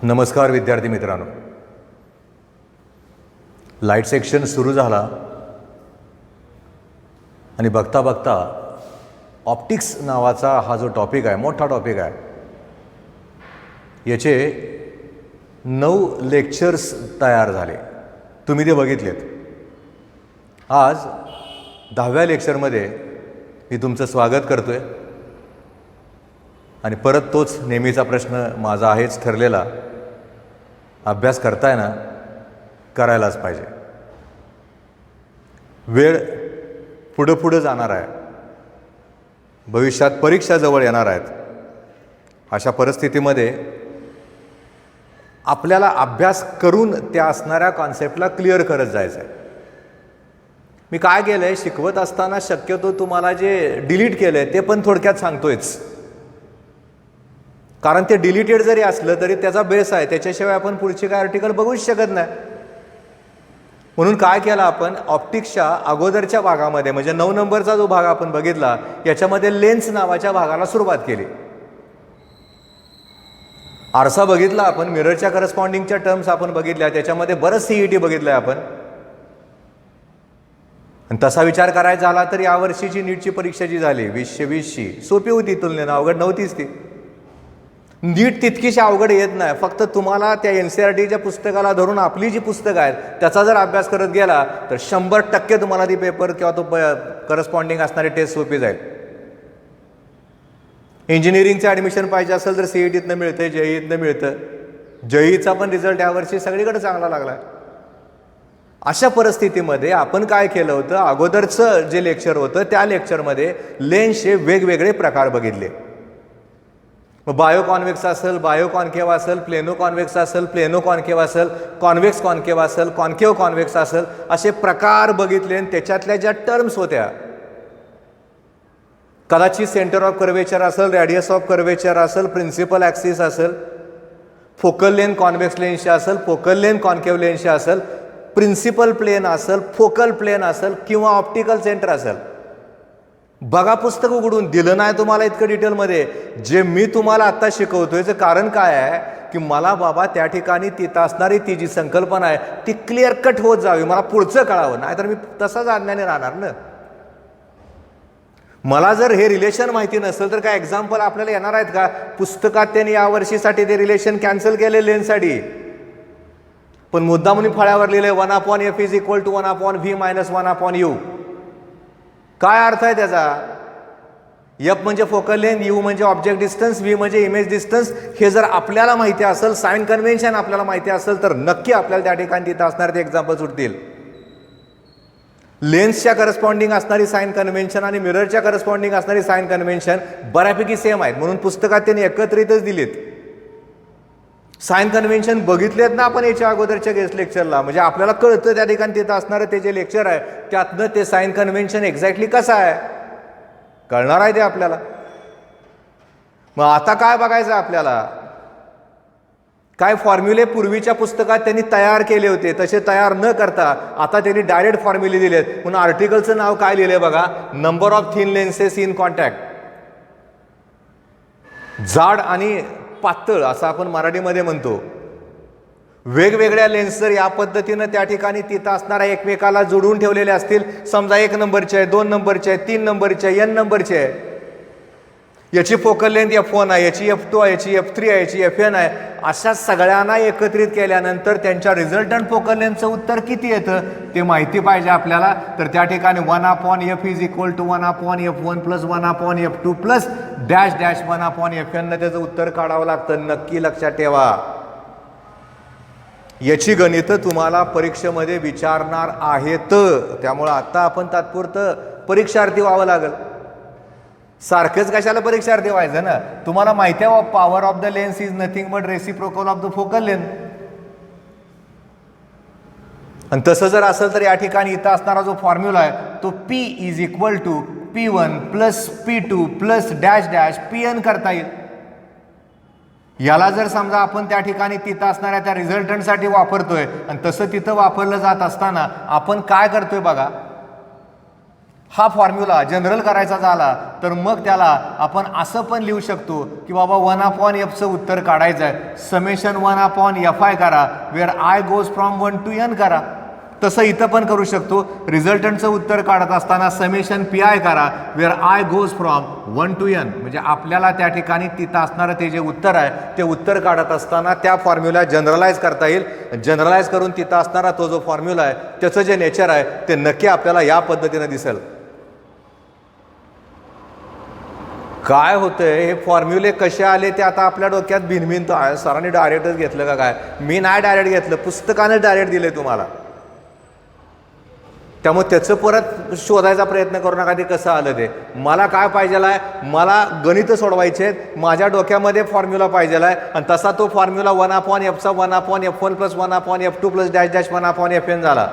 नमस्कार विद्यार्थी मित्रांनो, लाईट सेक्शन सुरू झाला आणि बघता बघता ऑप्टिक्स नावाचा हा जो टॉपिक आहे, मोठा टॉपिक आहे, याचे 9 लेक्चर्स तयार झाले. तुम्ही ते बघितलेत. आज 10व्या लेक्चरमध्ये मी तुमचं स्वागत करतोय आणि परत तोच नेहमीचा प्रश्न माझा आहेच ठरलेला, अभ्यास करताय ना, करायलाच पाहिजे. वेळ पुढं पुढं जाणार आहे, भविष्यात परीक्षा जवळ येणार आहेत. अशा परिस्थितीमध्ये आपल्याला अभ्यास करून त्या असणाऱ्या कॉन्सेप्टला क्लिअर करत जायचं आहे. मी काय केलं आहे, शिकवत असताना शक्यतो तुम्हाला जे डिलीट केलं आहे ते पण थोडक्यात सांगतोयच, कारण ते डिलीटेड जरी असलं तरी त्याचा बेस आहे, त्याच्याशिवाय आपण पुढचे काय आर्टिकल बघूच शकत नाही. म्हणून काय केलं आपण, ऑप्टिक्सच्या अगोदरच्या भागामध्ये म्हणजे 9 नंबरचा जो भाग आपण बघितला, याच्यामध्ये लेन्स नावाच्या भागाला सुरुवात केली. आरसा बघितला आपण, मिररच्या करस्पॉन्डिंगच्या टर्म्स आपण बघितल्या, त्याच्यामध्ये बरंच सीईटी बघितलंय आपण. आणि तसा विचार करायचा झाला तर यावर्षीची नीटची परीक्षा जी झाली 2020ची, सोपी होती तुलनेनं, अवघड नव्हतीच ती. नीट तितकीशी अवघड येत नाही, फक्त तुम्हाला त्या NCERTच्या पुस्तकाला धरून आपली जी पुस्तकं आहेत त्याचा जर अभ्यास करत गेला तर 100% तुम्हाला ती पेपर किंवा तो करस्पॉन्डिंग असणारी टेस्ट सोपी जाईल. इंजिनिअरिंगचं ॲडमिशन पाहिजे असेल तर CETतनं मिळतं, JEEतनं मिळतं. JEEचा पण रिझल्ट यावर्षी सगळीकडे चांगला लागला. अशा परिस्थितीमध्ये आपण काय केलं होतं, अगोदरचं जे लेक्चर होतं त्या लेक्चरमध्ये लेन्सचे वेगवेगळे प्रकार बघितले. मग बायो कॉन्व्हेक्स असेल, बायो कॉन्केव्ह असेल, प्लेनो कॉन्व्हेक्स असेल, प्लेनो कॉन्केव्ह असेल, कॉन्व्हेक्स कॉन्केव्ह असेल, कॉन्केव्ह कॉन्व्हेक्स असेल, असे प्रकार बघितले. आणि त्याच्यातल्या ज्या टर्म्स होत्या, कदाचित सेंटर ऑफ कर्वेचर असेल, रेडियस ऑफ कर्वेचर असेल, प्रिन्सिपल ॲक्सिस असेल, फोकल लेंथ कॉन्व्हेक्स लेन्सच्या असेल, फोकल लेंथ कॉन्केव्ह लेन्सच्या असेल, प्रिन्सिपल प्लेन असेल, फोकल प्लेन असेल किंवा ऑप्टिकल सेंटर असेल. बघा, पुस्तक उघडून दिलं नाही तुम्हाला इतकं डिटेलमध्ये. जे मी तुम्हाला आत्ता शिकवतोय याचं कारण काय आहे की मला बाबा त्या ठिकाणी तिथं असणारी ती जी संकल्पना आहे ती क्लिअर कट होत जावी, मला पुढचं कळावं, नाहीतर मी तसाच अज्ञानी राहणार ना. मला जर हे रिलेशन माहिती नसेल तर काय एक्झाम्पल आपल्याला येणार आहेत का? पुस्तकात त्यांनी यावर्षीसाठी ते रिलेशन कॅन्सल केले लेन्ससाठी, पण मुद्दा म्हणून फळ्यावर लिहिले 1/f = 1/v - 1/u. काय अर्थ आहे त्याचा? F म्हणजे फोकल लेंथ, U म्हणजे ऑब्जेक्ट डिस्टन्स, V म्हणजे इमेज डिस्टन्स. हे जर आपल्याला माहिती असेल, साइन कन्व्हेन्शन आपल्याला माहिती असेल तर नक्की आपल्याला त्या ठिकाणी तिथं असणारे ते एक्झाम्पल सुटतील. लेन्सच्या करस्पॉन्डिंग असणारी साइन कन्व्हेन्शन आणि मिररच्या करस्पॉन्डिंग असणारी साइन कन्व्हेन्शन बऱ्यापैकी सेम आहेत, म्हणून पुस्तकात त्यांनी एकत्रितच दिलीत. साइन कन्व्हेन्शन बघितलेत ना आपण याच्या अगोदरच्या गेस्ट लेक्चरला, म्हणजे आपल्याला कळतं त्या ठिकाणी तिथं असणारं ते जे लेक्चर आहे त्यातनं ते साइन कन्व्हेन्शन एक्झॅक्टली कसं आहे कळणार आहे ते आपल्याला. मग आता काय बघायचं आपल्याला, काय फॉर्म्युले पूर्वीच्या पुस्तकात त्यांनी तयार केले होते तसे तयार न करता आता त्यांनी डायरेक्ट फॉर्म्युले दिलेत. म्हणून आर्टिकलचं नाव काय लिहिलंय बघा, number of thin lenses in contact. जाड आणि पातळ असं आपण मराठीमध्ये म्हणतो. वेगवेगळ्या लेन्स जर या पद्धतीनं त्या ठिकाणी तिथं असणाऱ्या एकमेकाला जोडून ठेवलेले असतील, समजा 1 नंबरचे आहे, 2 नंबरचे आहे, 3 नंबरचे आहे, N नंबरचे आहे, याची फोकल लेंथ F1 आहे, याची F2 आहे, याची F3 आहे, याची Fn आहे, अशा सगळ्यांना एकत्रित केल्यानंतर त्यांच्या रिझल्टंट फोकल लेंथचं उत्तर किती येतं ते माहिती पाहिजे आपल्याला. तर त्या ठिकाणी 1/f = 1/f1 + 1/f2 + - 1/fn त्याचं उत्तर काढावं लागतं. नक्की लक्षात ठेवा, याची गणितं तुम्हाला परीक्षेमध्ये विचारणार आहेत, त्यामुळं आता आपण तात्पुरतं परीक्षार्थी व्हावं लागेल. सारखंच कशाला परीक्षार्थी व्हायचं ना, तुम्हाला माहिती आहे power of the lens is nothing but reciprocal of the focal length. आणि तसं जर असेल तर या ठिकाणी इथं असणारा जो फॉर्म्युला आहे तो P = P1 + P2 + - Pn करता येईल. याला जर समजा आपण त्या ठिकाणी तिथं असणाऱ्या त्या रिझल्टंटसाठी वापरतोय आणि तसं तिथं वापरलं जात असताना आपण काय करतोय बघा, हा फॉर्म्युला जनरल करायचा झाला तर मग त्याला आपण असं पण लिहू शकतो की बाबा 1/fचं उत्तर काढायचं आहे, समेशन 1/fi करा, wear I goes from 1 to n करा. तसं इथं पण करू शकतो. रिझल्टंटचं उत्तर काढत असताना समेशन PI करा, wear I goes from 1 to n. म्हणजे आपल्याला त्या ठिकाणी तिथं असणारं ते जे उत्तर आहे ते उत्तर काढत असताना त्या फॉर्म्युला जनरलाइज करता येईल. जनरलाइज करून तिथं असणारा तो जो फॉर्म्युला आहे त्याचं जे नेचर आहे ते नक्की आपल्याला या पद्धतीनं दिसेल. काय होतंय, हे फॉर्म्युले कसे आले ते आता आपल्या डोक्यात भिनभिनतो आहे. सरांनी डायरेक्टच घेतलं का काय? मी नाही डायरेक्ट घेतलं, पुस्तकाने डायरेक्ट दिले तुम्हाला. त्यामुळे त्याचं परत शोधायचा प्रयत्न करू नका ते कसं आलं ते. मला काय पाहिजेल आहे, मला गणितं सोडवायचे आहेत, माझ्या डोक्यामध्ये फॉर्म्युला पाहिजेल आहे आणि तसा तो formula 1/fचा 1/f1 + 1/f2 + dash 1/fn झाला.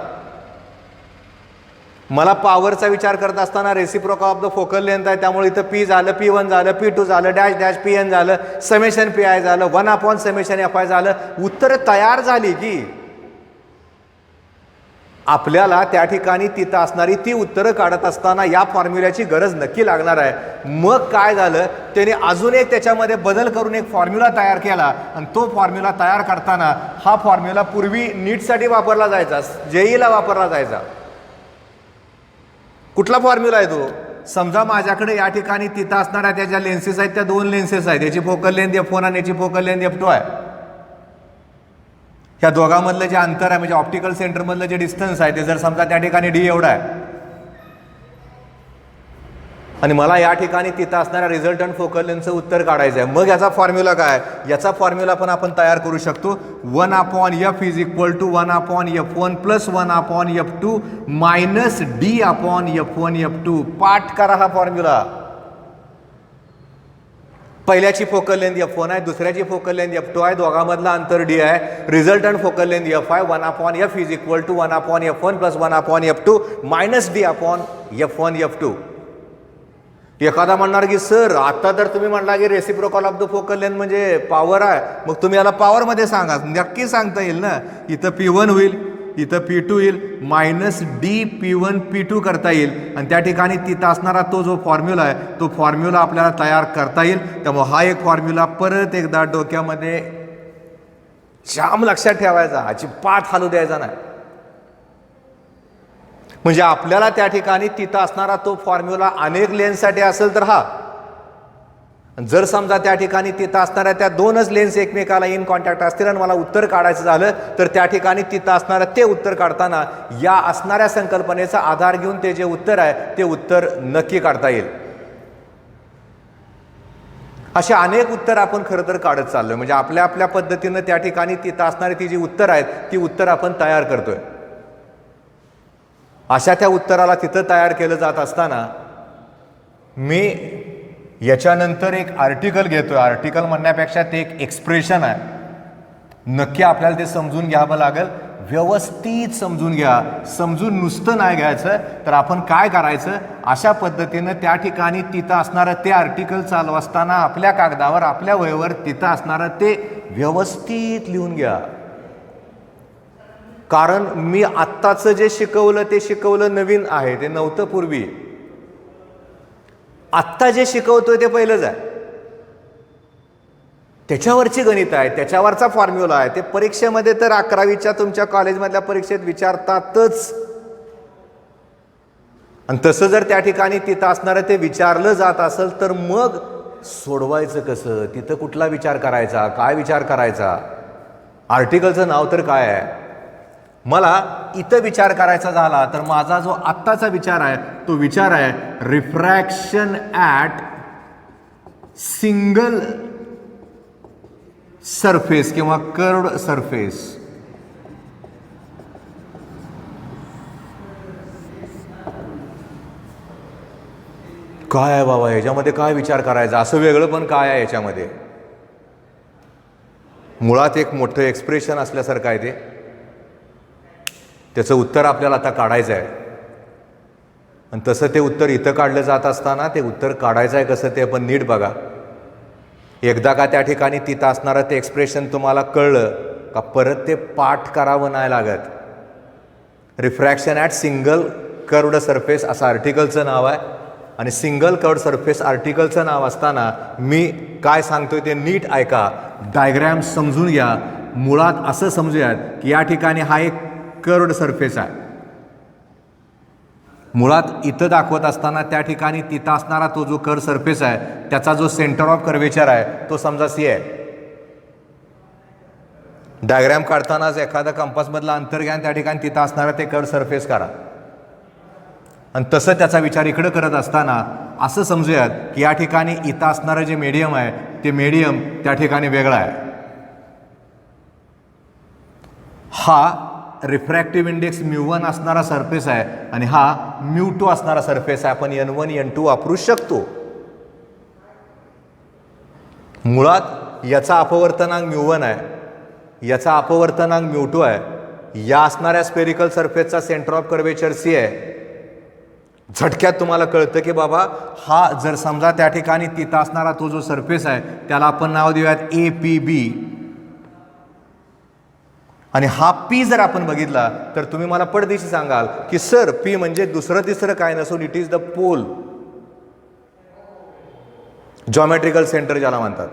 मला पॉवरचा विचार करत असताना reciprocal of the focal length आहे, त्यामुळे इथं P झालं, P1 झालं, P2 झालं, डॅश Pn झालं, समेशन PI झालं, 1/समेशन FI झालं. उत्तर तयार झाली की आपल्याला त्या ठिकाणी तिथं असणारी ती उत्तरं काढत असताना या फॉर्म्युल्याची गरज नक्की लागणार आहे. मग काय झालं, त्याने अजून एक त्याच्यामध्ये बदल करून एक फॉर्म्युला तयार केला आणि तो फॉर्म्युला तयार करताना हा फॉर्म्युला पूर्वी नीटसाठी वापरला जायचा, JEEला वापरला जायचा. कुठला फॉर्म्युला आहे तो? समजा माझ्याकडे या ठिकाणी तिथं असणाऱ्या त्या ज्या लेन्सेस आहेत त्या 2 लेन्सेस आहेत, याची फोकल लेंथ F1 आणि याची फोकल लेंथ F2 आहे. ह्या दोघांमधलं जे अंतर आहे म्हणजे ऑप्टिकल सेंटरमधलं जे डिस्टन्स आहे ते जर समजा त्या ठिकाणी D एवढा आहे आणि मला या ठिकाणी तिथं असणाऱ्या रिझल्टंट फोकल लेंथचं उत्तर काढायचं आहे. मग याचा फॉर्म्युला काय? याचा फॉर्म्युला पण आपण तयार करू शकतो. 1/f = 1/f1 + 1/f2 - D/f1/f2. पाठ करा हा फॉर्म्युला. पहिल्याची फोकल लेंथ F1 आहे, दुसऱ्याची फोकल लेंथ F2 आहे, दोघांमधला अंतर D आहे. रिझल्टंट फोकल लेंथ F आहे. 1/f = 1/f1 + 1/f2 - D/f1/f2. एखादा म्हणणार की सर आता तर तुम्ही म्हणला की reciprocal of the focal length म्हणजे पॉवर आहे, मग तुम्ही याला पॉवरमध्ये सांगा. नक्की सांगता येईल ना. इथं P1 होईल, इथं P2 होईल, -D/P1/P2 करता येईल आणि त्या ठिकाणी तिथं असणारा तो जो फॉर्म्युला आहे तो फॉर्म्युला आपल्याला तयार करता येईल. त्यामुळे हा एक फॉर्म्युला परत एकदा डोक्यामध्ये जाम लक्षात ठेवायचा, अजिबात हालू द्यायचा नाही. म्हणजे आपल्याला त्या ठिकाणी तिथं असणारा तो फॉर्म्युला अनेक लेन्ससाठी असेल तर हा, जर समजा त्या ठिकाणी तिथं असणाऱ्या त्या 2च लेन्स एकमेकाला इन कॉन्टॅक्ट असतील आणि मला उत्तर काढायचं झालं तर त्या ठिकाणी तिथं असणारं ते उत्तर काढताना या असणाऱ्या संकल्पनेचा आधार घेऊन ते जे उत्तर आहे ते उत्तर नक्की काढता येईल. असे अनेक उत्तर आपण खरं तर काढत चाललोय. म्हणजे आपल्या आपल्या पद्धतीनं त्या ठिकाणी तिथं असणारी ती जी उत्तर आहेत ती उत्तर आपण तयार करतोय. अशा त्या उत्तराला तिथं तयार केलं जात असताना मी याच्यानंतर एक आर्टिकल घेतोय. आर्टिकल म्हणण्यापेक्षा ते एक एक्सप्रेशन आहे. नक्की आपल्याला ते समजून घ्यावं लागेल, व्यवस्थित समजून घ्या. समजून नुसतं नाही घ्यायचं तर आपण काय करायचं, अशा पद्धतीनं त्या ठिकाणी तिथं असणारं ते आर्टिकल चालू असताना आपल्या कागदावर आपल्या वहीवर तिथं असणारं ते व्यवस्थित लिहून घ्या. कारण मी आत्ताचं जे शिकवलं ते शिकवलं नवीन आहे, ते नव्हतं पूर्वी. आत्ता जे शिकवतोय ते पहिलंच आहे. त्याच्यावरची गणित आहे, त्याच्यावरचा फॉर्म्युला आहे. ते परीक्षेमध्ये तर 11वीच्या तुमच्या कॉलेजमधल्या परीक्षेत विचारतातच. आणि तसं जर त्या ठिकाणी तिथं असणारं ते विचारलं जात असेल तर मग सोडवायचं कसं, तिथं कुठला विचार करायचा, काय विचार करायचा, आर्टिकलचं नाव तर काय आहे. मला इथं विचार करायचा झाला तर माझा जो आत्ताचा विचार आहे तो विचार आहे रिफ्रॅक्शन ॲट सिंगल सरफेस किंवा कर्व्ड सरफेस. काय आहे बाबा ह्याच्यामध्ये, काय विचार करायचा, असं वेगळं पण काय आहे याच्यामध्ये. मुळात एक मोठं एक्सप्रेशन असल्यासारखं आहे ते. त्याचं उत्तर आपल्याला आता काढायचं आहे आणि तसं ते उत्तर इथं काढलं जात असताना ते उत्तर काढायचं आहे कसं ते आपण नीट बघा. एकदा का त्या ठिकाणी तिथं असणारं ते एक्सप्रेशन तुम्हाला कळलं का परत ते पाठ करावं नाही लागत. Refraction at single curved surface असं आर्टिकलचं नाव आहे. आणि सिंगल कर्वड सरफेस आर्टिकलचं नाव असताना मी काय सांगतोय ते नीट ऐका, डायग्रॅम समजून घ्या. मुळात असं समजूयात की या ठिकाणी हा एक कर्वड सरफेस आहे. मुळात इथं दाखवत असताना त्या ठिकाणी तिथं असणारा तो जो कर्व सरफेस आहे त्याचा जो सेंटर ऑफ कर्वेचर आहे तो समजा सी आहे. डायग्रॅम काढतानाच एखादा कंपासमधलं अंतर घ्या आणि त्या ठिकाणी तिथं असणारा ते कर्व सरफेस करा. आणि तसं त्याचा विचार इकडं करत असताना असं समजूयात की या ठिकाणी इथं असणारं जे मीडियम आहे ते मीडियम त्या ठिकाणी वेगळं आहे. हा रिफ्रॅक्टिव्ह इंडेक्स μ1 असणारा सरफेस आहे आणि हा μ2 असणारा सरफेस आहे. आपण n1 n2 वापरू शकतो. मुळात याचा अपवर्तनांक μ1 आहे, याचा अपवर्तनांक μ2 आहे. या असणाऱ्या स्पेरिकल सरफेसचा सेंटर ऑफ कर्वेचर सी आहे. झटक्यात तुम्हाला कळतं की बाबा हा जर समजा त्या ठिकाणी तिथं असणारा तो जो सरफेस आहे त्याला आपण नाव देऊयात APB. आणि हा P जर आपण बघितला तर तुम्ही मला पडदेशी सांगाल की सर P म्हणजे दुसरं तिसरं काय नसून it is the pole, geometrical centre ज्याला म्हणतात.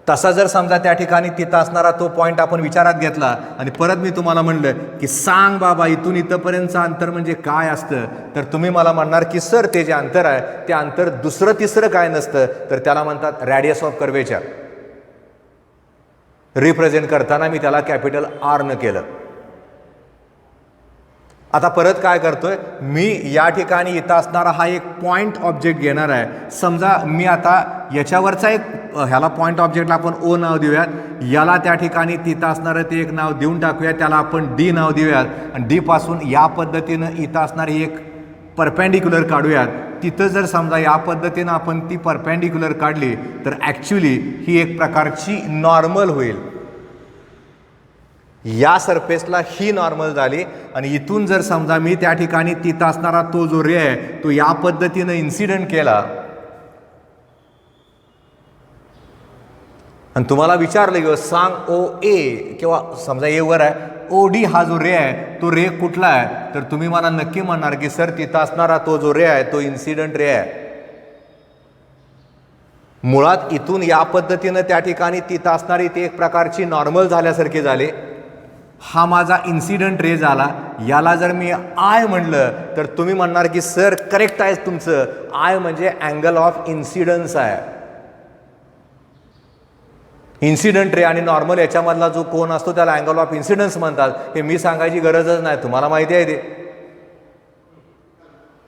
तसा जर समजा त्या ठिकाणी तिथं असणारा तो पॉईंट आपण विचारात घेतला आणि परत मी तुम्हाला म्हणलं की सांग बाबा इथून इथंपर्यंतचं अंतर म्हणजे काय असतं, तर तुम्ही मला म्हणणार की सर ते जे अंतर आहे ते अंतर दुसरं तिसरं काय नसतं तर त्याला म्हणतात रॅडियस ऑफ कर्वेचर. रिप्रेझेंट करताना मी त्याला कॅपिटल R न केलं. आता परत काय करतोय मी, या ठिकाणी इथं असणारा हा एक पॉइंट ऑब्जेक्ट घेणार आहे. समजा मी आता याच्यावरचा एक ह्याला पॉइंट ऑब्जेक्टला आपण O नाव देऊयात, याला त्या ठिकाणी तिथं असणारं ते एक नाव देऊन टाकूयात, त्याला आपण D नाव देऊयात. आणि D पासून या पद्धतीनं इथं असणारी एक परपेंडिक्युलर काढूयात. तिथं जर समजा या पद्धतीनं आपण ती परपेंडिक्युलर काढली तर ॲक्च्युली ही एक प्रकारची नॉर्मल होईल. या सरफेसला ही नॉर्मल झाली आणि इथून जर समजा मी त्या ठिकाणी तिथं असणारा तो जो रे आहे तो या पद्धतीनं इन्सिडेंट केला आणि तुम्हाला विचारलं की सांग OA किंवा समजा A वर आहे OD हा जो रे आहे तो रे कुठला आहे, तर तुम्ही मला नक्की म्हणणार की सर तिथं असणारा तो जो रे आहे तो इन्सिडेंट रे आहे. मुळात इथून या पद्धतीनं त्या ठिकाणी तिथं असणारी ती एक प्रकारची नॉर्मल झाल्यासारखी झाली. हा माझा इन्सिडेंट रे झाला. याला जर मी आय म्हणलं तर तुम्ही म्हणणार की सर करेक्ट आहे तुमचं, आय म्हणजे अँगल ऑफ इन्सिडन्स आहे. इन्सिडेंट रे आणि नॉर्मल याच्यामधला जो कोन असतो त्याला अँगल ऑफ इन्सिडन्स म्हणतात. हे मी सांगायची गरजच नाही, तुम्हाला माहिती आहे ते.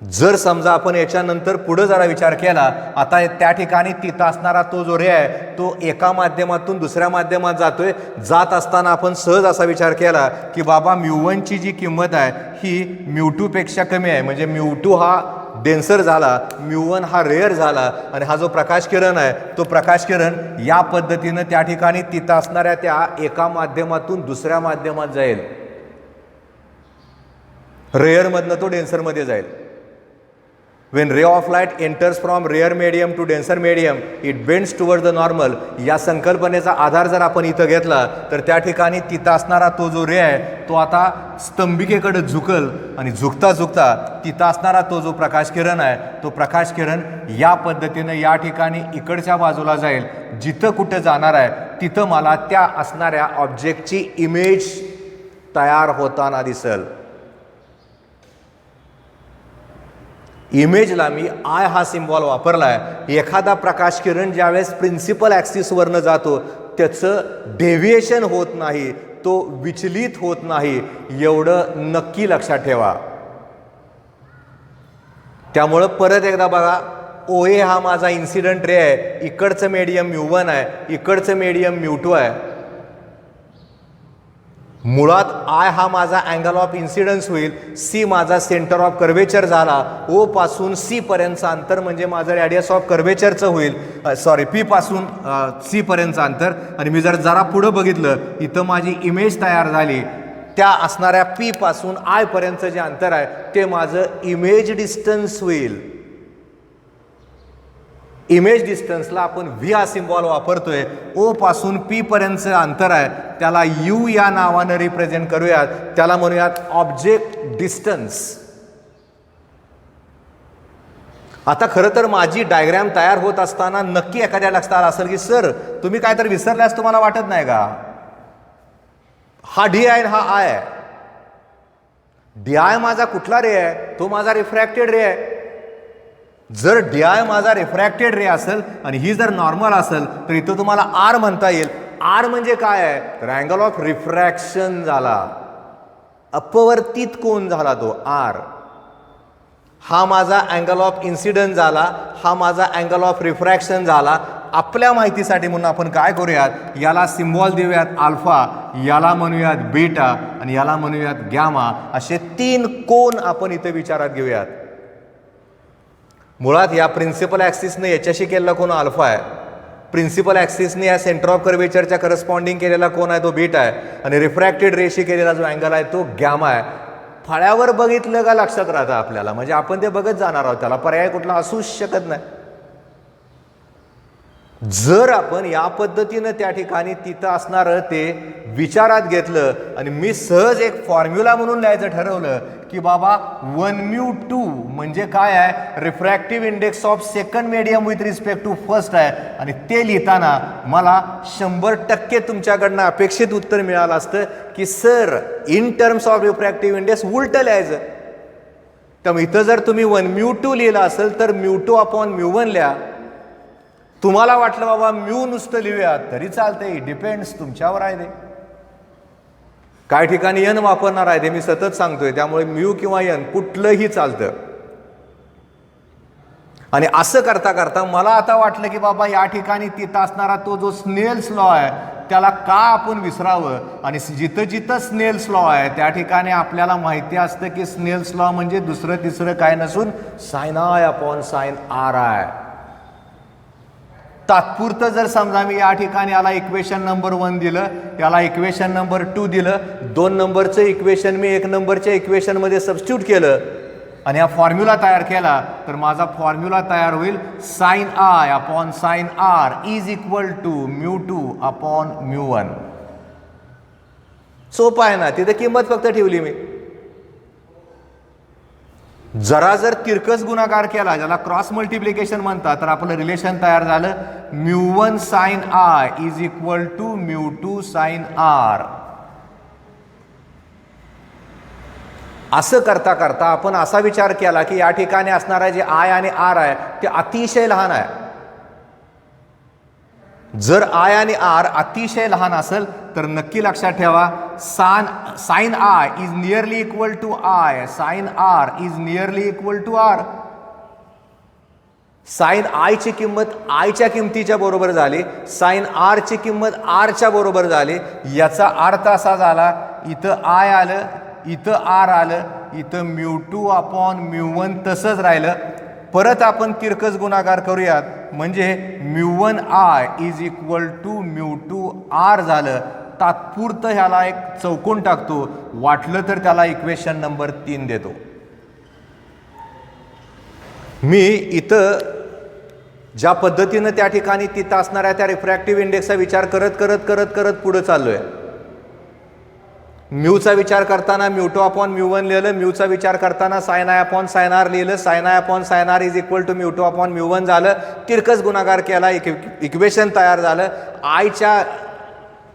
जर समजा आपण याच्यानंतर पुढे जरा विचार केला, आता त्या ठिकाणी तिथं असणारा तो जो रे आहे तो एका माध्यमातून दुसऱ्या माध्यमात जातोय. जात असताना आपण सहज असा विचार केला की बाबा μ1 ची जी किंमत आहे ही μ2 पेक्षा कमी आहे, म्हणजे μ2 हा डेन्सर झाला, μ1 हा रेअर झाला. आणि हा जो प्रकाश किरण आहे तो प्रकाश किरण या पद्धतीनं त्या ठिकाणी तिथं असणाऱ्या त्या एका माध्यमातून दुसऱ्या माध्यमात जाईल. रेअरमधनं तो डेन्सरमध्ये जाईल. When ray of light enters from rare medium to denser medium, it bends towards the normal. या संकल्पनेचा आधार जर आपण इथं घेतला तर त्या ठिकाणी तिथं असणारा तो जो रे आहे तो आता स्तंभिकेकडे झुकल आणि झुकता झुकता तिथं असणारा तो जो प्रकाश किरण आहे तो प्रकाश किरण या पद्धतीनं या ठिकाणी इकडच्या बाजूला जाईल. जिथं कुठं जाणार आहे तिथं मला त्या असणाऱ्या ऑब्जेक्टची इमेज तयार होताना दिसेल. इमेजला मी आय हा सिम्बॉल वापरला आहे. एखादा प्रकाश किरण ज्यावेळेस प्रिन्सिपल ॲक्सिसवरनं जातो त्याचं डेव्हिएशन होत नाही, तो विचलित होत नाही, एवढं नक्की लक्षात ठेवा. त्यामुळं परत एकदा बघा, OA हा माझा इन्सिडेंट रे आहे, इकडचं मीडियम μ1 आहे, इकडचं मीडियम μ2 आहे. मुळात आय हा माझा अँगल ऑफ इन्सिडन्स होईल, सी माझा सेंटर ऑफ कर्वेचर झाला, O पासून C पर्यंतचं अंतर म्हणजे माझं रॅडियस ऑफ कर्वेचरचं होईल. P पासून C पर्यंतचं अंतर. आणि मी जरा पुढं बघितलं इथं माझी इमेज तयार झाली. त्या असणाऱ्या P पासून I पर्यंतचं जे अंतर आहे ते माझं इमेज डिस्टन्स होईल. इमेज डिस्टन्सला आपण व्ही हा सिम्बॉल वापरतोय. ओ पासून पी पर्यंतचं अंतर आहे त्याला यू या नावानं रिप्रेझेंट करूयात. त्याला म्हणूयात ऑब्जेक्ट डिस्टन्स. आता खरं तर माझी डायग्रॅम तयार होत असताना नक्की एखाद्या लक्षात आलं असेल की सर तुम्ही काय तर विसरल्यास तुम्हाला वाटत नाही का? हा डी आहे हा आय आहे. डी आय माझा कुठला रे आहे? तो माझा रिफ्रॅक्टेड रे आहे. जर डी आय माझा रिफ्रॅक्टेड रे असेल आणि ही जर नॉर्मल असेल तर इथं तुम्हाला आर म्हणता येईल. आर म्हणजे काय आहे? तर अँगल ऑफ रिफ्रॅक्शन झाला, अपवर्तित कोन झाला तो आर. हा माझा अँगल ऑफ इन्सिडन्स झाला, हा माझा अँगल ऑफ रिफ्रॅक्शन झाला. आपल्या माहितीसाठी म्हणून आपण काय करूयात, याला सिम्बॉल देऊयात अल्फा, याला म्हणूयात बीटा आणि याला म्हणूयात गॅमा. असे 3 कोन आपण इथे विचारात घेऊयात. मुळात या प्रिन्सिपल ॲक्सिसने याच्याशी केलेला कोन अल्फा आहे, प्रिन्सिपल ॲक्सिसने या सेंटर ऑफ कर्वेचरच्या करस्पॉन्डिंग केलेला कोन आहे तो बीटा आहे आणि रिफ्रॅक्टेड रेशी केलेला जो अँगल आहे तो गॅमा आहे. फळ्यावर बघितलं का लक्षात राहतं आपल्याला, म्हणजे आपण ते बघत जाणार आहोत, त्याला पर्याय कुठला असूच शकत नाही. जर आपण या पद्धतीनं त्या ठिकाणी तिथं असणारं ते विचारात घेतलं आणि मी सहज एक फॉर्म्युला म्हणून लिहायचं ठरवलं की बाबा 1μ2 म्हणजे काय आहे, refractive index of second medium with respect to first आहे. आणि ते लिहिताना मला 100% तुमच्याकडनं अपेक्षित उत्तर मिळालं असतं की sir in terms of refractive index उलटं लिहायचं. त्यामुळे इथं जर तुम्ही 1μ2 लिहिलं असेल तर μ2 अपॉन μ1 लिहा. तुम्हाला वाटलं बाबा म्यू नुसतं लिहूया तरी चालतंय, डिपेंड्स, तुमच्यावर आहे ते. काही ठिकाणी एन वापरणार आहे ते मी सतत सांगतोय, त्यामुळे म्यू किंवा एन कुठलंही चालतं. आणि असं करता करता मला आता वाटलं की बाबा या ठिकाणी तिथं असणारा तो जो स्नेल्स लॉ आहे त्याला का आपण विसरावं. आणि जिथं जिथं स्नेल्स लॉ आहे त्या ठिकाणी आपल्याला माहिती असतं की स्नेल्स लॉ म्हणजे दुसरं तिसरं काय नसून sine I upon sine R आहे. तात्पुरतं जर समजा मी या ठिकाणी याला इक्वेशन नंबर 1 दिलं, याला इक्वेशन नंबर 2 दिलं, 2 नंबरचं इक्वेशन मी 1 नंबरच्या इक्वेशनमध्ये सबस्टिट्यूट केलं आणि हा फॉर्म्युला तयार केला तर माझा फॉर्म्युला तयार होईल sine I upon sine R is equal to μ2 upon μ1. सोपं आहे ना, तिथे किंमत फक्त ठेवली मी. जरा जर तिरकस गुणाकार केला ज्याला क्रॉस मल्टिप्लिकेशन म्हणतात तर आपलं रिलेशन तयार झालं μ1 sine I is equal to μ2 sine r. असं करता करता आपण असा विचार केला की या ठिकाणी असणारा जे आय आणि आर आहे ते अतिशय लहान आहे. जर आय आणि आर अतिशय लहान असेल तर नक्की लक्षात ठेवा sine I is nearly equal to I, sine R is nearly equal to R. Sine I ची किंमत आयच्या किंमतीच्या बरोबर झाली, साइन आर ची किंमत आरच्या बरोबर झाली. याचा अर्थ असा झाला इथं आय आलं, इथं आर आलं, इथं μ2 अपॉन μ1 तसंच राहिलं. परत आपण तिरकस गुणाकार करूयात म्हणजे μ1 i is equal to μ2 r झालं. तात्पुरतं ह्याला एक चौकोन टाकतो, वाटलं तर त्याला इक्वेशन नंबर 3 देतो. मी इथं ज्या पद्धतीनं त्या ठिकाणी तिथं असणाऱ्या त्या रिफ्रॅक्टिव्ह इंडेक्सचा विचार करत करत करत करत पुढे चाललोय. म्यूचा विचार करताना μ2 अपॉन μ1 लिहिलं, म्यूचा विचार करताना sine I upon sine r लिहिलं, sine I upon sine R is equal to μ2 upon μ1 झालं. तिरकस गुणाकार केला, इक्वेशन तयार झालं. आयच्या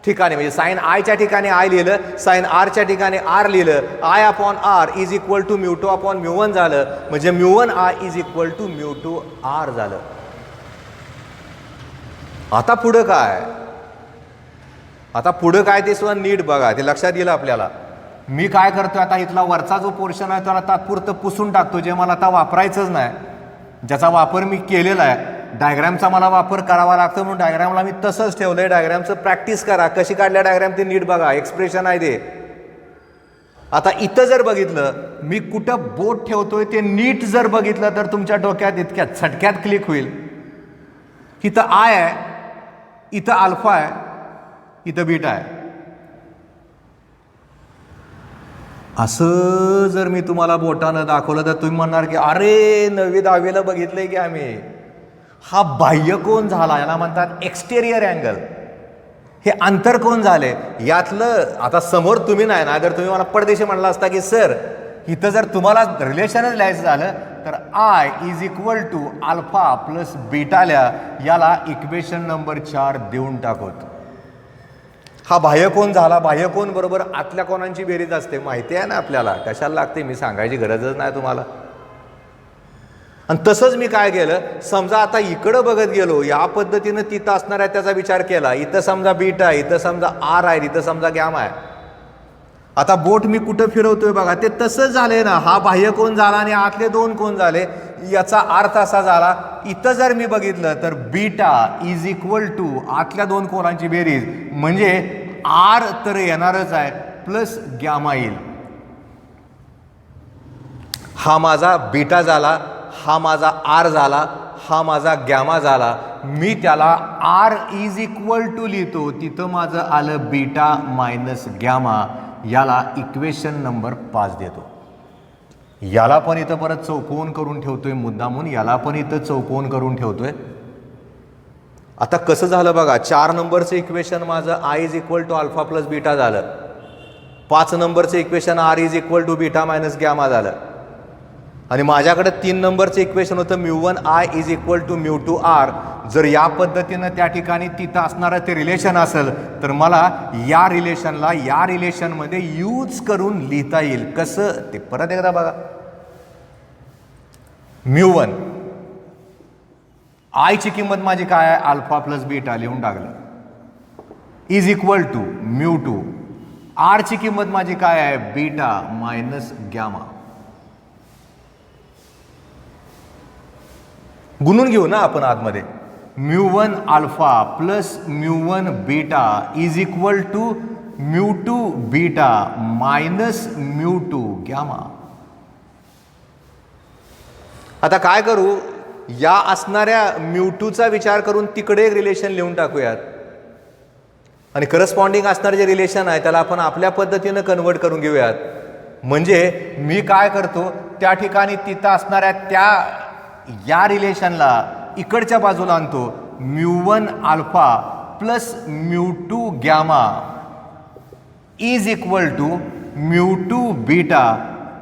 ठिकाणी म्हणजे साइन आयच्या ठिकाणी आय लिहिलं, साइन आरच्या ठिकाणी आर लिहिलं, i upon r is equal to μ2 upon μ1 झालं. म्हणजे μ1 i is equal to μ2 r झालं. आता पुढं काय, आता पुढं काय ते सुद्धा नीट बघा, ते लक्षात येईल आपल्याला. मी काय करतोय आता इथला वरचा जो पोर्शन आहे त्याला तात्पुरतं पुसून टाकतो, जे मला आता वापरायचंच नाही, ज्याचा वापर मी केलेला आहे. डायग्रॅमचा मला वापर करावा लागतो म्हणून डायग्रॅमला मी तसंच ठेवलंय. डायग्रॅमचं प्रॅक्टिस करा, कशी काढल्या डायग्रॅम ते नीट बघा, एक्सप्रेशन आहे ते. आता इथं जर बघितलं मी कुठं बोट ठेवतोय ते नीट जर बघितलं तर तुमच्या डोक्यात इतक्या झटक्यात क्लिक होईल. इथं आय आहे, इथं अल्फा आहे, इथं बीटा आहे. असं जर मी तुम्हाला बोटानं दाखवलं तर तुम्ही म्हणणार की अरे 9वी 10वीला बघितलंय की आम्ही. हा बाह्यकोन झाला, याला म्हणतात एक्सटेरियर अँगल. हे आंतरकोन झाले. यातलं आता समोर तुम्ही नाही ना, जर तुम्ही मला पडदेशी म्हणला असता की सर इथं जर तुम्हाला रिलेशनच लिहायचं झालं तर I is equal to alpha plus beta याला इक्वेशन नंबर 4 देऊन टाकत. हा बाह्यकोन झाला. बाह्यकोन बरोबर आतल्या कोणांची बेरीज असते, माहिती आहे ना आपल्याला, कशाला लागते मी सांगायची गरजच नाही तुम्हाला. आणि तसंच मी काय केलं, समजा आता इकडं बघत गेलो, या पद्धतीनं तिथं असणार आहे त्याचा विचार केला. इथं समजा बीटा, इथं समजा आर आहे, इथं समजा गॅमा आहे. आता बोट मी कुठं फिरवतोय बघा, ते तसंच झाले ना. हा बाह्यकोन झाला आणि आतले 2 कोन झाले. याचा अर्थ असा झाला, इथं जर मी बघितलं तर बीटा इज इक्वल टू आतल्या 2 कोनांची बेरीज म्हणजे आर तर येणारच आहे प्लस गॅमा येईल. हा माझा बीटा झाला, हा माझा आर झाला, हा माझा गॅमा झाला. मी त्याला आर इज इक्वल टू लिहितो, तिथं माझं आलं बीटा मायनस गॅमा. याला इक्वेशन नंबर 5 देतो. याला पण इथं परत चौकोन करून ठेवतोय मुद्दामून, याला पण इथं चौकोन करून ठेवतोय. आता कसं झालं बघा, 4 नंबरचं इक्वेशन माझं i is equal to alpha plus beta झालं. 5 नंबरचं equation r is equal to beta minus gamma झालं. आणि माझ्याकडे 3 नंबरचं इक्वेशन होतं mu one i is equal to mu two r. जर या पद्धतीनं त्या ठिकाणी तिथं असणारं ते रिलेशन असेल तर मला या रिलेशनला या रिलेशनमध्ये यूज करून लिहिता येईल. कसं ते परत एकदा बघा. म्यू1 आयची किंमत माझी काय आहे, अल्फा प्लस बीटा लिहून टाकलं, इज इक्वल टू म्यू2. आरची किंमत माझी काय आहे, बीटा मायनस गॅमा. गुणून घेऊ ना आपण आतमध्ये. Mu one alpha plus mu one beta is equal to mu two beta minus mu two gamma. आता काय करू, या असणाऱ्या म्यू2चा विचार करून तिकडे एक रिलेशन लिहून टाकूयात आणि करस्पॉन्डिंग असणारे जे रिलेशन आहे त्याला आपण आपल्या पद्धतीनं कन्वर्ट करून घेऊयात. म्हणजे मी काय करतो, त्या ठिकाणी तिथं असणाऱ्या या रिलेशनला इकडच्या बाजूला आणतो. Mu one alpha plus mu two gamma is equal to mu two beta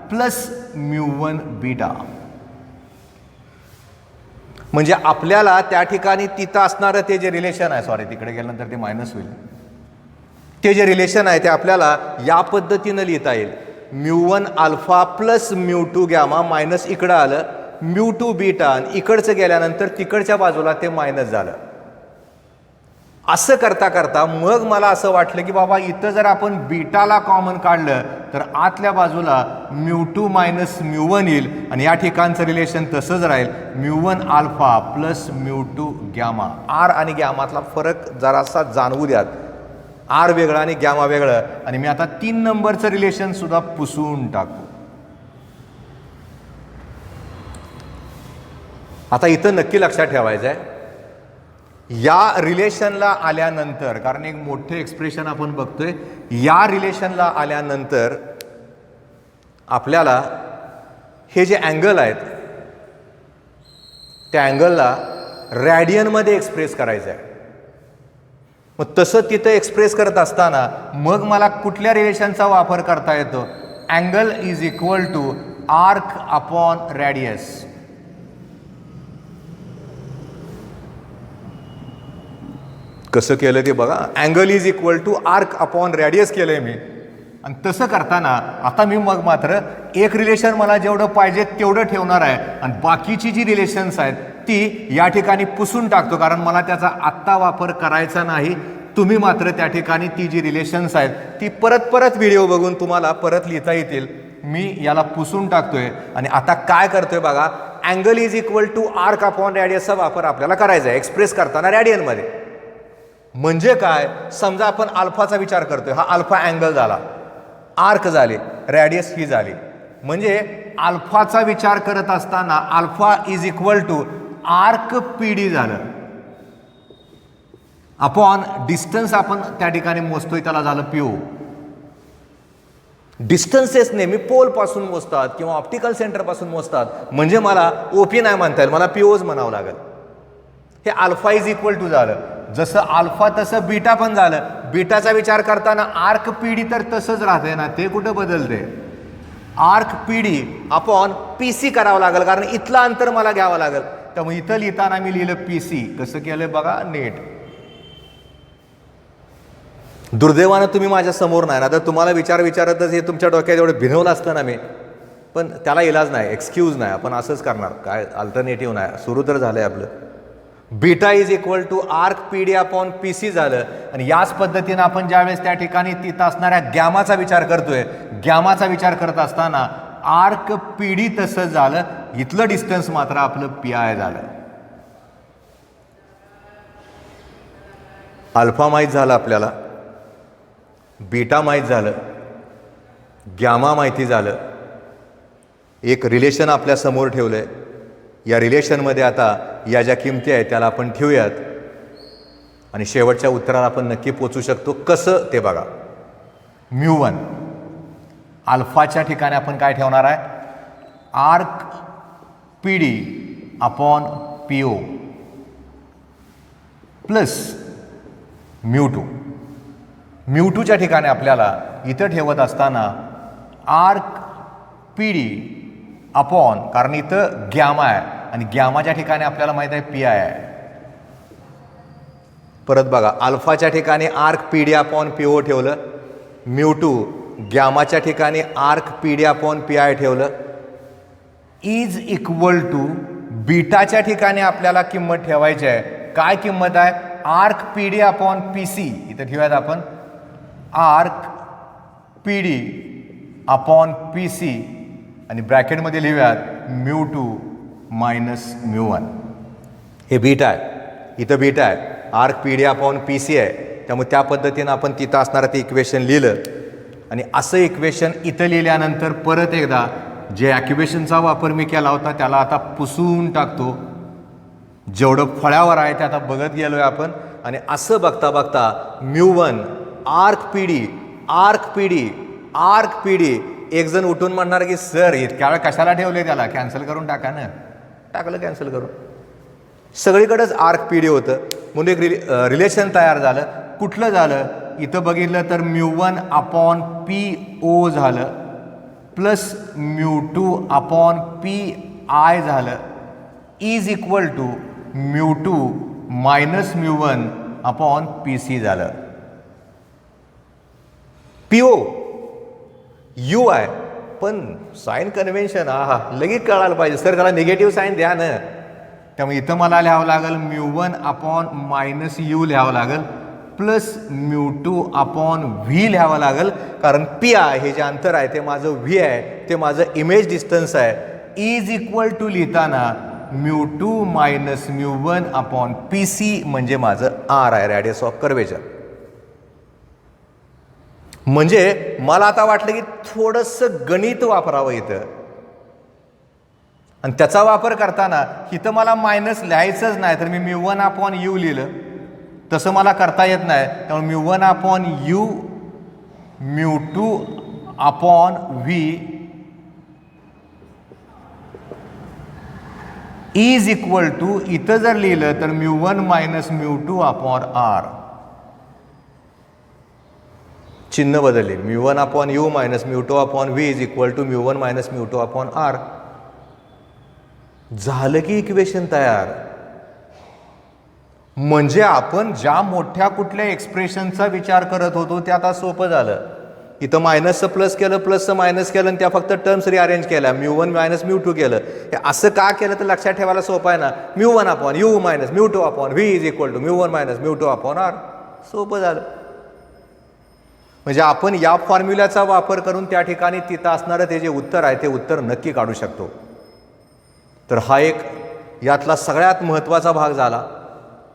plus mu one beta. म्हणजे आपल्याला त्या ठिकाणी तिथं असणारं ते जे रिलेशन आहे, सॉरी तिकडे गेल्यानंतर ते मायनस होईल, ते जे रिलेशन आहे ते आपल्याला या पद्धतीनं लिहिता येईल. म्यू1 alpha plus mu two gamma minus इकडं आलं म्यू2 बीटा, इकडचं गेल्यानंतर तिकडच्या बाजूला ते मायनस झालं. असं करता करता मग मला असं वाटलं की बाबा इथं जर आपण बीटाला कॉमन काढलं तर आतल्या बाजूला म्यू2 मायनस म्यू1 येईल आणि या ठिकाणचं रिलेशन तसंच राहील. म्यू1 alpha plus mu two gamma. R आणि गॅमातला फरक जरासा जाणवू द्यात. आर वेगळं आणि गॅमा वेगळं. आणि मी आता 3 नंबरचं रिलेशन सुद्धा पुसून टाकू. आता इथं नक्की लक्षात ठेवायचं आहे, या रिलेशनला आल्यानंतर, कारण एक मोठं एक्सप्रेशन आपण बघतोय, या रिलेशनला आल्यानंतर आपल्याला हे जे अँगल आहेत त्या अँगलला रॅडियनमध्ये एक्सप्रेस करायचं आहे. मग तसं तिथं एक्सप्रेस करत असताना मग मला कुठल्या रिलेशनचा वापर करता येतो, angle is equal to arc upon radius. कसं केलं ते बघा. Angle is equal to arc upon radius केलंय मी. आणि तसं करताना आता मी मग मात्र एक रिलेशन मला जेवढं पाहिजे तेवढं ठेवणार आहे आणि बाकीची जी रिलेशन्स आहेत ती या ठिकाणी पुसून टाकतो, कारण मला त्याचा आत्ता वापर करायचा नाही. तुम्ही मात्र त्या ठिकाणी ती जी रिलेशन्स आहेत ती परत परत व्हिडिओ बघून तुम्हाला परत लिहिता येतील. मी याला पुसून टाकतोय आणि आता काय करतोय बघा, angle is equal to arc upon रॅडियसचा वापर आपल्याला करायचा आहे एक्सप्रेस करताना रॅडियनमध्ये. म्हणजे काय, समजा आपण अल्फाचा विचार करतोय, हा अल्फा अँगल झाला, आर्क झाले, रॅडियस ही झाली. म्हणजे अल्फाचा विचार करत असताना alpha is equal to arc P D झालं अपॉन डिस्टन्स आपण त्या ठिकाणी मोजतोय त्याला झालं पीओ. डिस्टन्सेस नेहमी पोल पासून मोजतात किंवा ऑप्टिकल सेंटर पासून मोजतात, म्हणजे मला ओपी नाही म्हणता येईल, मला पीओज म्हणावं लागेल. हे अल्फा इज इक्वल टू झालं. जसं अल्फा तसं बीटा पण झालं. बीटाचा विचार करताना आर्क पी डी तर तसंच राहते ना, ते कुठं बदलते. Arc P D upon P C करावं लागेल, कारण इथलं अंतर मला घ्यावं लागेल. त्यामुळे इथं लिहिताना मी लिहिलं पी सी. कसं केलं बघा नीट. दुर्दैवानं तुम्ही माझ्या समोर नाही ना, तर तुम्हाला विचारतच हे तुमच्या डोक्यात एवढं भिनवलं असतं ना मी, पण त्याला इलाज नाही, एक्सक्यूज नाही, आपण असंच करणार, काय अल्टरनेटिव्ह नाही. सुरू तर झालंय आपलं. Beta is equal to arc P D upon P C झालं. आणि याच पद्धतीनं आपण ज्यावेळेस त्या ठिकाणी तिथं असणाऱ्या गॅमाचा विचार करतोय, गॅमाचा विचार करत असताना आर्क पी डी तसंच झालं. इथलं डिस्टन्स मात्र आपलं पी आय झालं. अल्फा माहीत झालं आपल्याला, बीटा माहीत झालं, गॅमा माहिती झालं. एक रिलेशन आपल्या समोर ठेवलंय. या रिलेशनमध्ये आता या ज्या किमती आहेत त्याला आपण ठेवूयात आणि शेवटच्या उत्तराला आपण नक्की पोचू शकतो. कसं ते बघा. μ1 अल्फाच्या ठिकाणी आपण काय ठेवणार आहे, arc P D upon P O plus μ2. μ2च्या ठिकाणी आपल्याला इथं ठेवत असताना आर्क पी डी अपॉन, कारण इथं गॅमा आहे आणि गॅमाच्या ठिकाणी आपल्याला माहित आहे पी आय आहे. परत बघा, अल्फाच्या ठिकाणी arc P D upon P O ठेवलं. μ2 गॅमाच्या ठिकाणी arc P D upon P I ठेवलं. इज इक्वल टू बीटाच्या ठिकाणी आपल्याला किंमत ठेवायची आहे. काय किंमत आहे, arc P D upon P C. इथं ठेवूयात आपण arc P D upon P C आणि ब्रॅकेटमध्ये लिहूयात μ2 मायनस μ1. हे बीटा आहे, इथं बीटा आहे, arc P D upon P C आहे. त्यामुळे त्या पद्धतीनं आपण तिथं असणारं ते इक्वेशन लिहिलं. आणि असं इक्वेशन इथं लिहिल्यानंतर परत एकदा जे ॲक्युबेशनचा वापर मी केला होता त्याला आता पुसून टाकतो. जेवढं फळ्यावर आहे ते आता बघत गेलोय आपण. आणि असं बघता बघता μ1 arc P D, arc P D, arc P D. एक जण उठून म्हणणार की सर इतक्या वेळ कशाला ठेवले, त्याला कॅन्सल करून टाका ना. टाकलं कॅन्सल करून. सगळीकडेच आर्क पी डी होतं म्हणून एक रिलेशन तयार झालं. कुठलं झालं, इथं बघितलं तर μ1 अपॉन पी ओ झालं प्लस μ2 अपॉन पी आय झालं. Is equal to μ2 minus μ1 upon P C झालं. पी ओ यू आहे, पण साईन कन्व्हेन्शन लगेच कळायला पाहिजे सर, त्याला निगेटिव्ह साईन द्या ना. त्यामुळे इथं मला लिहावं लागेल μ1 अपॉन मायनस यू लिहावं लागेल प्लस μ2 अपॉन व्ही लिहावं लागेल. कारण पी आय हे जे अंतर आहे ते माझं व्ही आहे, ते माझं इमेज डिस्टन्स आहे. इज इक्वल टू लिहिताना μ2 मायनस μ1 अपॉन पी सी म्हणजे माझं आर आहे, रॅडियस ऑफ कर्वेचर. म्हणजे मला आता वाटलं की थोडंसं गणित वापरावं इथं. आणि त्याचा वापर करताना इथं मला मायनस लिहायचंच नाही, तर मी μ1 अपॉन यू लिहिलं. तसं मला करता येत नाही. त्यामुळे μ1 upon u, μ2 upon v is equal to, इथं जर लिहिलं तर μ1 मायनस μ2 अपॉन आर. चिन्ह बदलले. μ1 upon u minus μ2 upon v is equal to μ1 minus μ2 upon r. झालं की इक्वेशन तयार. म्हणजे आपण ज्या मोठ्या कुठल्या एक्सप्रेशनचा विचार करत होतो ते आता सोपं झालं. इथं मायनसचं प्लस केलं, प्लसचं मायनस केलं आणि त्या फक्त टर्म्स रिअरेंज केल्या. μ1 मायनस μ2 केलं. हे असं का केलं तर लक्षात ठेवायला सोपं आहे ना. μ1 upon u minus μ2 upon v is equal to μ1 minus μ2 upon r. सोपं झालं. म्हणजे आपण या फॉर्म्युल्याचा वापर करून त्या ठिकाणी तिथं असणारं ते जे उत्तर आहे ते उत्तर नक्की काढू शकतो. तर हा एक यातला सगळ्यात महत्त्वाचा भाग झाला.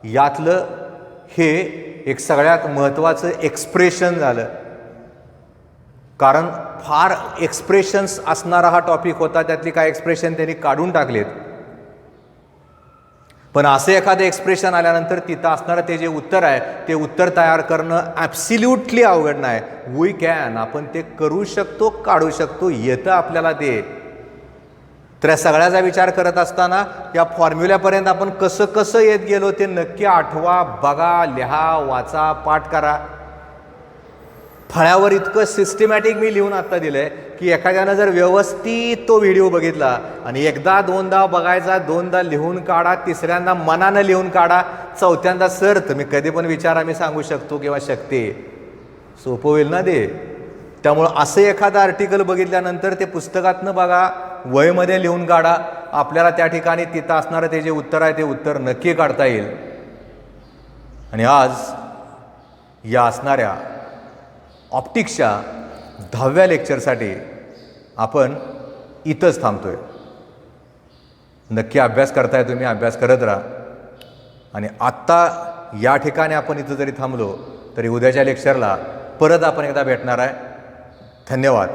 यातलं हे एक सगळ्यात महत्त्वाचं एक्सप्रेशन झालं. कारण फार एक्सप्रेशन्स असणारा हा टॉपिक होता. त्यातली काय एक्सप्रेशन त्यांनी काढून टाकलेत. पण असं एखादं एक्सप्रेशन आल्यानंतर तिथं असणारं ते जे उत्तर आहे ते उत्तर तयार करणं ॲब्सल्युटली अवघड नाही. वी कॅन, आपण ते करू शकतो, काढू शकतो, येतं आपल्याला ते. तर या सगळ्याचा विचार करत असताना या फॉर्म्युल्यापर्यंत आपण कसं कसं येत गेलो ते नक्की आठवा, बघा, लिहा, वाचा, पाठ करा. फळ्यावर इतकं सिस्टमॅटिक मी लिहून आत्ता दिलं आहे की एखाद्यानं जर व्यवस्थित तो व्हिडिओ बघितला आणि एकदा दोनदा बघायचा, दोनदा लिहून काढा, तिसऱ्यांदा मनानं लिहून काढा, चौथ्यांदा सर तुम्ही कधी पण विचारा, मी सांगू शकतो किंवा शकते, सोपं होईल ना ते. त्यामुळं असं एखादं आर्टिकल बघितल्यानंतर ते पुस्तकातनं बघा, वहीमध्ये लिहून काढा, आपल्याला त्या ठिकाणी तिथं असणारं ते जे उत्तर आहे ते उत्तर नक्की काढता येईल. आणि आज या असणाऱ्या ऑप्टिक्सच्या 10व्या लेक्चरसाठी आपण इथंच थांबतोय. नक्की अभ्यास करताय तुम्ही, अभ्यास करत राहा. आणि आत्ता या ठिकाणी आपण इथं जरी थांबलो तरी उद्याच्या लेक्चरला परत आपण एकदा भेटणार आहे. धन्यवाद.